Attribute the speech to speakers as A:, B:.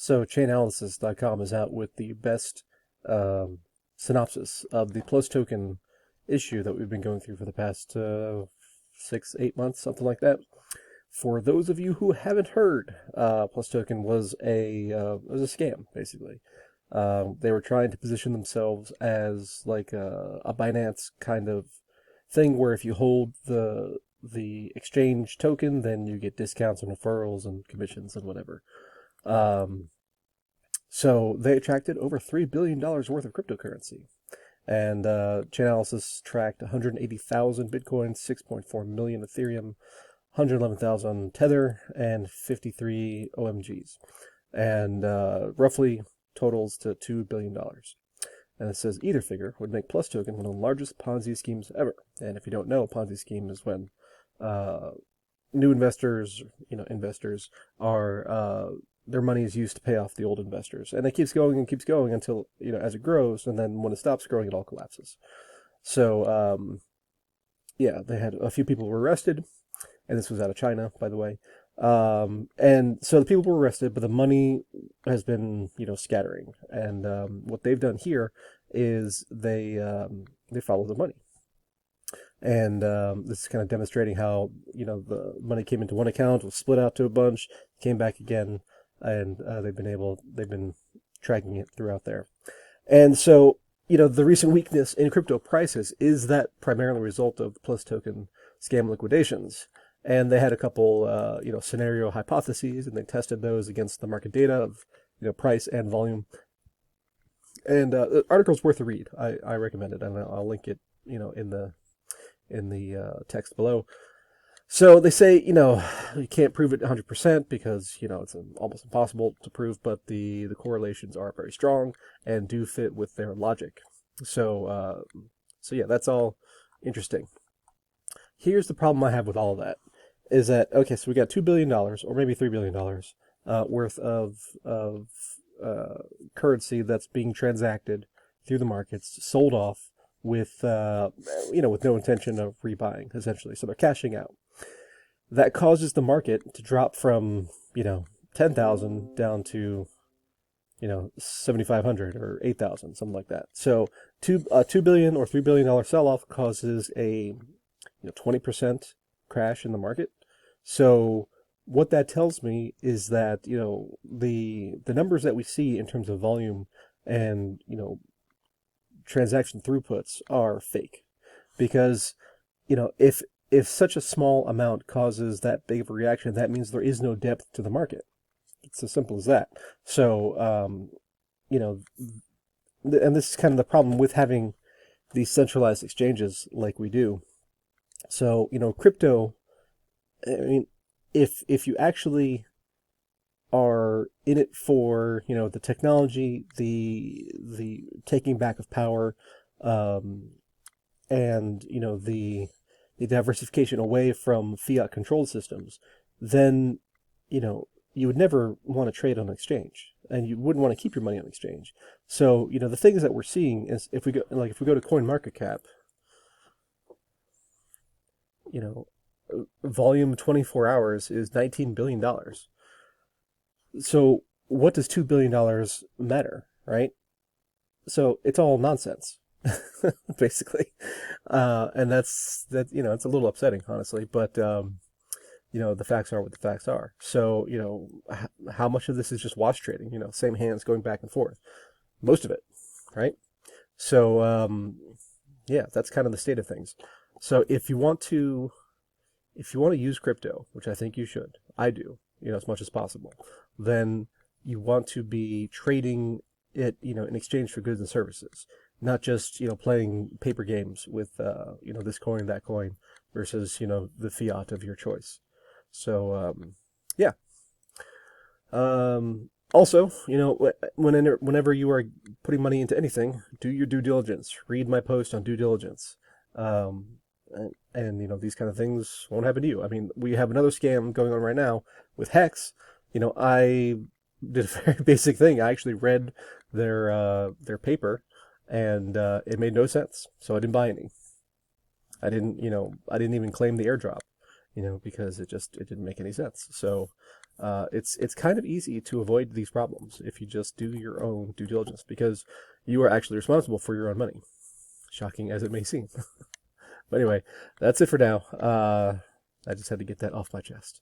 A: So chainanalysis.com is out with the best synopsis of the PlusToken issue that we've been going through for the past 6, 8 months, something like that. For those of you who haven't heard, PlusToken was a scam, basically. They were trying to position themselves as like a Binance kind of thing, where if you hold the exchange token, then you get discounts and referrals and commissions and whatever. Um, so they attracted over $3 billion worth of cryptocurrency. And Chainalysis tracked 180,000 Bitcoin, 6.4 million Ethereum, 111,000 Tether, and 53 OMGs. And roughly totals to $2 billion. And it says either figure would make PlusToken one of the largest Ponzi schemes ever. And if you don't know, Ponzi scheme is when new investors, investors are their money is used to pay off the old investors, and it keeps going and keeps going until as it grows, and then when it stops growing, it all collapses. So yeah, they had a few people were arrested, and this was out of China, by the way. And so the people were arrested, but the money has been scattering, and what they've done here is they follow the money. And this is kind of demonstrating how the money came into one account, was split out to a bunch, came back again, and they've been tracking it throughout there. And so the recent weakness in crypto prices is that primarily a result of PlusToken scam liquidations. And they had a couple scenario hypotheses, and they tested those against the market data of price and volume. And the article's worth a read. I recommend it, and I'll link it in the text below. So they say, you can't prove it 100% because, it's almost impossible to prove, but the correlations are very strong and do fit with their logic. So yeah, that's all interesting. Here's the problem I have with all of that, is that, okay, so we got $2 billion, or maybe $3 billion, worth of currency that's being transacted through the markets, sold off with, with no intention of rebuying, essentially. So they're cashing out. That causes the market to drop from, 10,000 down to, 7,500 or 8,000, something like that. So $2 billion or $3 billion sell-off causes a 20% crash in the market. So what that tells me is that, the numbers that we see in terms of volume and, transaction throughputs are fake. Because, if such a small amount causes that big of a reaction, that means there is no depth to the market. It's as simple as that. So, and this is kind of the problem with having these centralized exchanges like we do. So, crypto, I mean, if you actually are in it for, the technology, the taking back of power, and, the diversification away from fiat controlled systems, then, you would never want to trade on exchange, and you wouldn't want to keep your money on exchange. So, the things that we're seeing is if we go to CoinMarketCap, volume 24 hours is $19 billion. So what does $2 billion matter, right? So it's all nonsense. Basically. And it's a little upsetting, honestly, but, the facts are what the facts are. So, how much of this is just wash trading, same hands going back and forth? Most of it, right? So, yeah, that's kind of the state of things. So if you want to use crypto, which I think you should, I do, as much as possible, then you want to be trading it, in exchange for goods and services. Not just, playing paper games with, this coin, that coin, versus, the fiat of your choice. So, yeah. Also, whenever you are putting money into anything, do your due diligence. Read my post on due diligence. And these kind of things won't happen to you. I mean, we have another scam going on right now with Hex. I did a very basic thing. I actually read their paper, and it made no sense. So I didn't buy any. I didn't even claim the airdrop, because it didn't make any sense. So, It's kind of easy to avoid these problems if you just do your own due diligence, because you are actually responsible for your own money, shocking as it may seem. But anyway, that's it for now. I just had to get that off my chest.